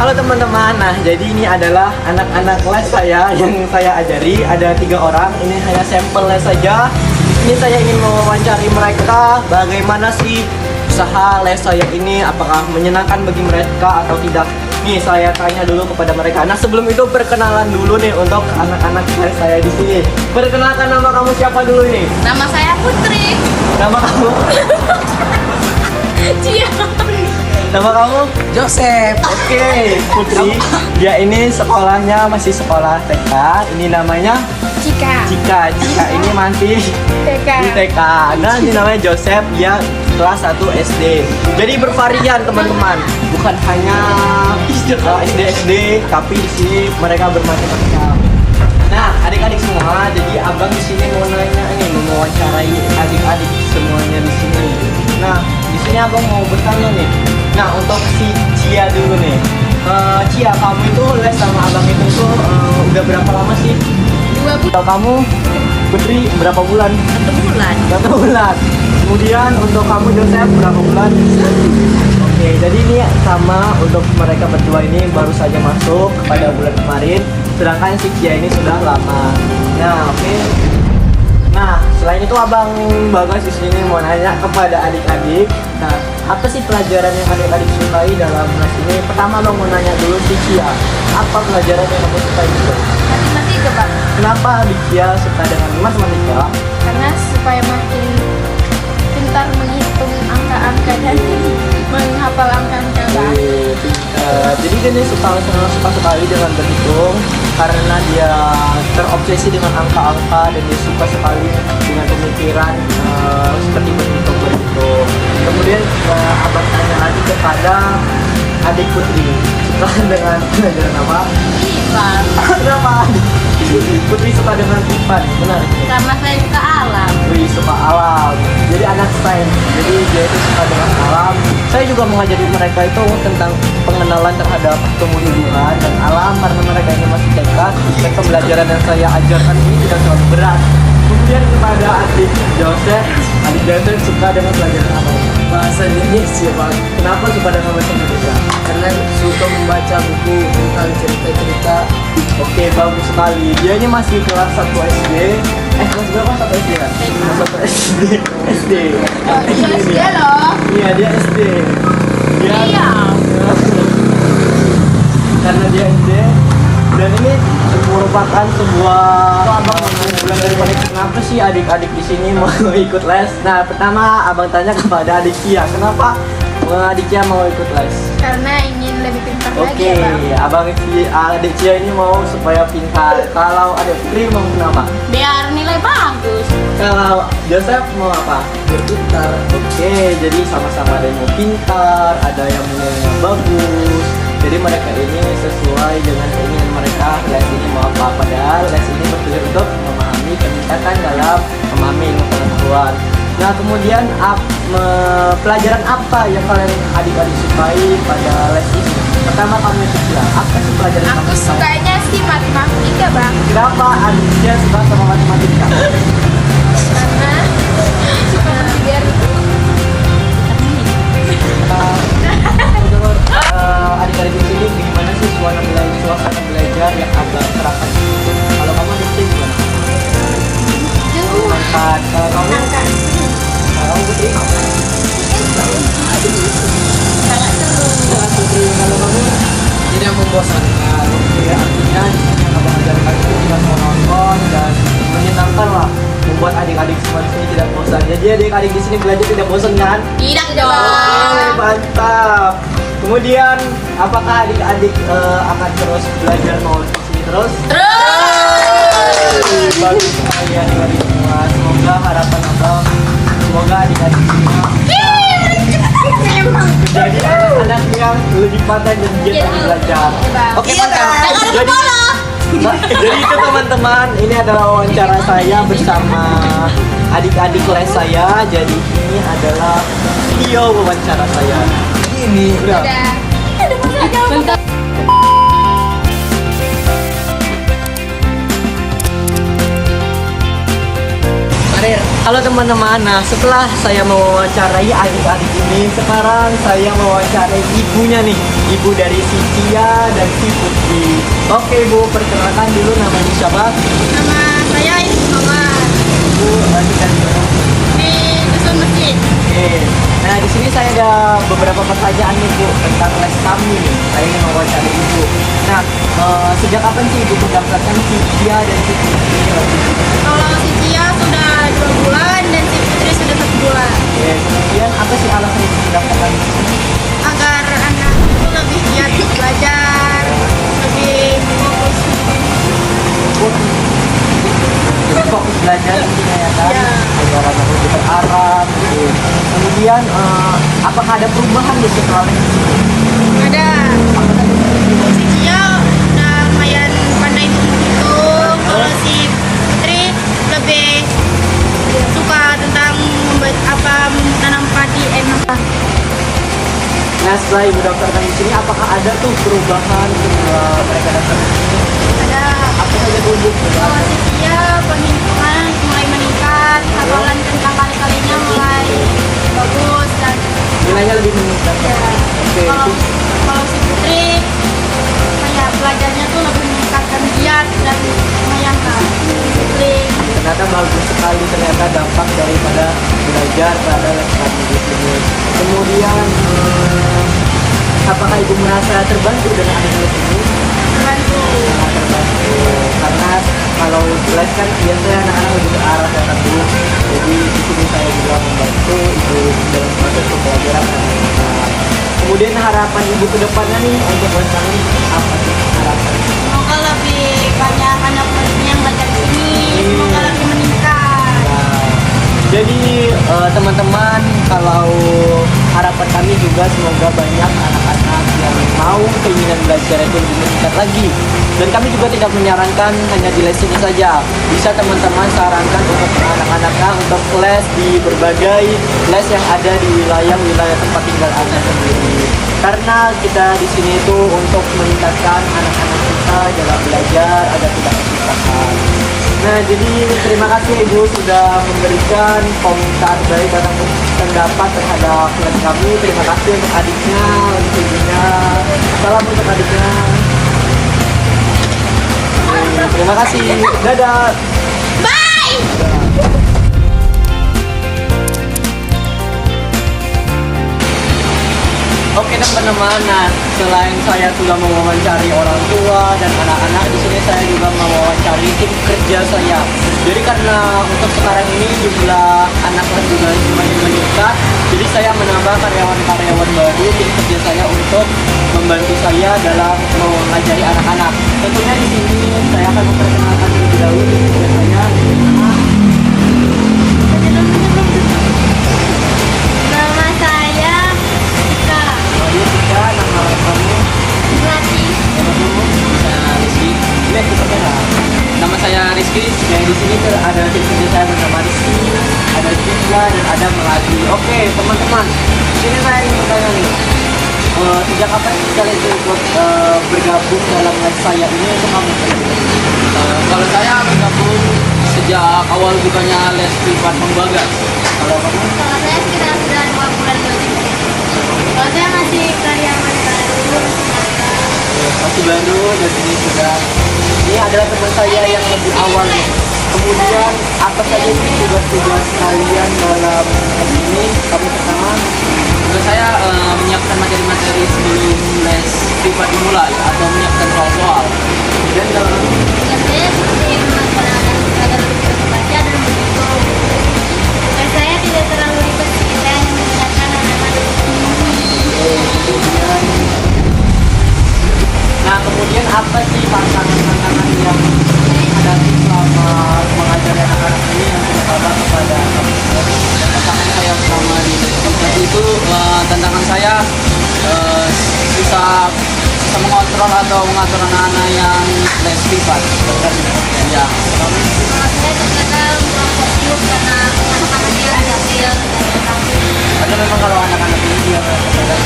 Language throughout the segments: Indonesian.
Halo teman-teman, nah jadi ini adalah anak-anak les saya yang saya ajari. Ada 3 orang, ini hanya sampel les saja. Di sini saya ingin mewawancari mereka bagaimana sih usaha les saya ini, apakah menyenangkan bagi mereka atau tidak. Nih saya tanya dulu kepada mereka. Nah sebelum itu perkenalan dulu nih untuk anak-anak les saya di sini. Perkenalkan nama kamu siapa dulu nih? Nama saya Putri. Nama kamu? Cia. Nama kamu? Joseph. Oke, Putri. Dia ini sekolahnya masih sekolah TK. Ini namanya Cika. Cika ini masih TK. di TK. Nah, ini namanya Joseph. Dia kelas 1 SD. Jadi bervarian teman-teman. Bukan hanya SD, tapi di sini mereka bermacam-macam. Nah, adik-adik semua, jadi abang di sini mau nanya nih, mau mewawancarai adik-adik semuanya di sini. Nah, di sini abang mau bertanya nih. Nah, untuk si Cia dulu nih. Cia, kamu itu les sama abang itu tuh udah berapa lama sih? 2 bulan. Kalau kamu, Putri, berapa bulan? 1 bulan. 1 bulan. Kemudian untuk kamu Joseph berapa bulan? Oke, jadi ini sama untuk mereka berdua ini baru saja masuk pada bulan kemarin. Sedangkan si Cia ini sudah lama. Nah, oke. Nah, selain itu abang Bagas di sini mau nanya kepada adik-adik. Nah, apa sih pelajaran yang adik-adik sukai dalam les ini? Pertama lo mau nanya dulu si Cia. Apa pelajaran yang kamu sukai dulu? Matematika, Bang. Kenapa adik Cia suka dengan matematika? Karena supaya makin pintar menghitung angka-angka dan menghafal angka-angka, Bang. Jadi dia ini suka sekali dengan berhitung karena dia terobsesi dengan angka-angka dan dia suka sekali dengan pemikiran seperti berhitung. Kemudian abang tanya lagi kepada adik Putri, suka dengan pelajaran apa? IPA. Kenapa adik Putri suka dengan IPA nih? Benar? Karena saya suka alam. Wih, suka alam. Jadi anak sains. Jadi dia itu suka dengan alam. Saya juga mengajari mereka itu tentang pengenalan terhadap tumbuh hubungan dan alam karena mereka ini masih TK dan pembelajaran yang saya ajarkan ini tidak terlalu berat. Kemudian kepada adik Joseph suka dengan pelajaran apa? Bahasa Indonesia, Bang. Kenapa suka dengan bahasa Indonesia? Karena suka membaca buku tentang cerita-cerita. Oke, bagus sekali. Dia ini masih kelas 1 SD. Kelas berapa? 1 SD kan? Kelas 1 SD. SD. Iya loh. Iya, dia SD. Dia Iya. karena dia SD dan ini merupakan sebuah bulan dari kenapa sih adik-adik di sini mau ikut les. Nah, pertama abang tanya kepada adik Cia, kenapa adik Cia mau ikut les? Karena ingin lebih pintar lagi, Oke, ya, Bang. adik Cia ini mau supaya pintar. Kalau adik Putri mau kenapa? Biar nilai bagus. Kalau Joseph mau apa? Berpintar. Oke, jadi sama-sama ada yang mau pintar, ada yang nilainya bagus. Jadi mereka ini sesuai dengan keinginan mereka. Les ini mau apa? Padahal les ini bertujuan untuk memahami peningkatan dalam memahami ilmu pengetahuan. Nah, kemudian pelajaran apa yang kalian adik-adik sukai pada les ini? Pertama kamu suka apa sih pelajaran yang Aku kamu sukai? sukanya sih matematika, Bang. Kenapa adiknya suka sama matematika? Karena biar Adik-adik di sini gimana sih suasana belajar yang agak terapkan itu? Kalau kamu di gimana? Angkat. Kalau kamu? Kamu Putri? sangat seru. Sangat Putri. Kalau kamu? Tidak membosankan. Ya, artinya yang abang ajarkan itu tidak monoton dan menyenangkan lah, membuat adik-adik semua di sini tidak bosan. Jadi adik-adik di sini belajar tidak bosan kan? Tidak Oke, dong. mantap. Kemudian, apakah adik-adik akan terus belajar mau di sini terus? Terus. Bagus sekali adik-adik semua. Semoga harapan abang, semoga adik-adik semua jadi anak-anak yang lebih pandai dan giat dalam belajar. Oke, mantap. Jadi, jadi itu teman-teman, ini adalah wawancara saya bersama adik-adik les saya. Jadi ini adalah video wawancara saya. Ini Udah. Ada masalah. Karir. Halo teman-teman, nah setelah saya mewawancarai adik-adik ini, sekarang saya mewawancarai ibunya nih, ibu dari si Cia dan si Putri. Oke Bu, perkenalkan dulu namanya siapa? Nama saya Ibu Mawar Bu, tinggal di mana? di Dusun Masjid. Oke, nah di sini saya ada beberapa pertanyaan nih Bu tentang les kami nih. Saya ingin mewawancarai ibu. Nah, sejak kapan sih ibu mendaftarkan si Cia dan si Putri? Kalau si Cia sudah 2 bulan dan si Putri sudah 1 bulan. Oke, kemudian apa sih alasan ibu mendaftarkan di sini? Agar anak itu lebih giat belajar, lebih fokus. Jadi fokus belajar intinya ya kan, Ya. agar anak lebih terarah gitu. Kemudian apakah ada perubahan di sekolah di sini? Ada Apa tadi? si Cia udah lumayan pandai menghitung. Kalau si Putri lebih suka tentang menanam padi Nah setelah ibu daftarkan di sini, apakah ada tuh perubahan setelah mereka daftar di sini? ada. Apa saja Bu? Kalau si Cia penghitungan mulai meningkat, hafalan tentang kali-kalinya mulai bagus dan Nilainya lebih meningkat. ya. Oke, Kalau itu kalau si Putri kayak belajarnya tuh lebih meningkatkan giat dan lumayan lah disiplin. ternyata bagus sekali, ternyata dampak daripada belajar pada les kami di sini. Kemudian apakah ibu merasa terbantu dengan adanya les ini? Terbantu. Sangat terbantu karena kalau les kan biasanya anak-anak lebih terarah ya kan Bu. Jadi di sini saya juga membantu ibu dalam proses pembelajaran anak-anak. Kemudian harapan ibu ke depannya nih untuk les kami apa sih harapan? Semoga lebih banyak anak yang belajar di sini. Semoga lebih meningkat. Nah, jadi teman-teman, kalau harapan kami juga semoga banyak anak-anak yang mau keinginan belajar itu lebih meningkat lagi. Dan kami juga tidak menyarankan hanya di les ini saja. Bisa teman-teman sarankan untuk anak-anaknya untuk les di berbagai les yang ada di wilayah-wilayah tempat tinggal Anda sendiri. Karena kita di sini itu untuk meningkatkan anak-anak kita dalam belajar agar tidak kesusahan. Nah, jadi terima kasih Ibu sudah memberikan komentar baik atau pendapat terhadap les kami. Terima kasih untuk adiknya, untuk ibunya. Salam untuk adiknya. Terima kasih. Dadah. Bye. Oke teman-teman, nah selain saya sudah mewawancari orang tua dan anak-anak, di sini saya juga mewawancari tim kerja saya. Jadi karena untuk sekarang ini jumlah anak kelas juga semakin meningkat, jadi saya menambah karyawan-karyawan baru tim kerja saya untuk membantu saya dalam mengajari anak-anak. Tentunya di sini saya akan memperkenalkan terlebih dahulu tim kerja saya. Nama saya Ika. Lalu juga nama kamu. Berarti Nama kamu? Saya Rizky. Lihat di kamera. Nama saya Rizky. Yang di sini ada tim kerja saya bernama Rizky, ada Tika dan ada Melati. Oke teman-teman, di sini saya ingin bertanya nih. Sejak kapan kalian itu ikut bergabung dalam les saya ini untuk kamu? Kalau saya bergabung sejak awal bukannya les privat Pembagas. Kalau kamu? kalau saya sekitar sudah 2 bulan lebih. Kalau saya masih karyawan baru. Masih baru dan ini adalah teman saya yang lebih awal nih. Kemudian apa saja sih tugas-tugas kalian dalam les ini? Kamu pertama? Tugas saya menyiapkan materi-materi sebelum les privat dimulai atau menyiapkan soal-soal. Dan dalam Tugas saya seperti membantu anak-anak agar lebih bisa membaca dan menghitung. Tugas saya tidak terlalu ribet sih, saya hanya mengingatkan anak-anak. kemudian nah kemudian apa sih tantangan-tantangan yang dihadapi selama mengajar anak-anak ini yang terutama kepada Tantangan saya selama di les itu tantangan saya susah mengontrol atau mengatur anak-anak yang les privat. Ya. Kalau saya terkadang kurang fokus karena anak-anaknya kecil dan rapi. karena memang kalau anak-anak ini dia kadang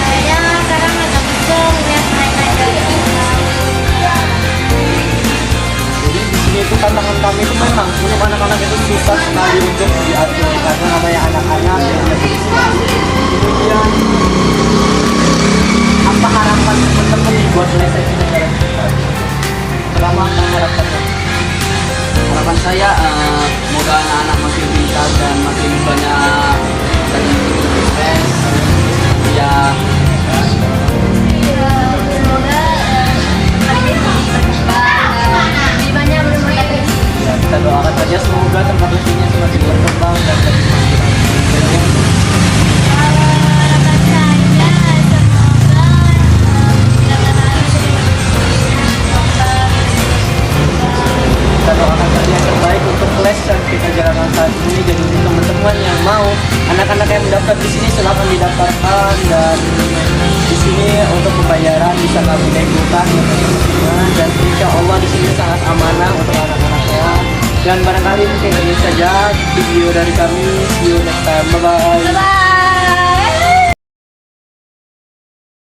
Saya sekarang agak kesel melihat mereka jadi jadi di sini itu kan anak-anak itu susah sekali untuk diatur karena namanya anak-anak yang lebih Islam. Kemudian apa harapan teman-teman nih buat seleksi negara kita? Pertama apa harapannya? Harapan saya semoga anak-anak makin pintar dan makin banyak dan sukses. Ya, Iya, semoga kalian berkembang, lebih banyak berprestasi. Ya, kita doakan saja semoga tempat lesnya semakin berkembang dan lebih maju. Kalau harapan saya semoga anak-anak Kita doakan saja yang terbaik untuk kelas yang kita jalankan saat ini. Jadi untuk teman-teman yang mau anak-anak yang mendaftar di sini silahkan didaftarkan, dan di sini untuk pembayaran bisa kami lakukan dan insya Allah di sini sangat amanah untuk anak-anaknya. Dan barangkali mungkin ini saja video dari kami. See you next time. Bye bye. Bye-bye.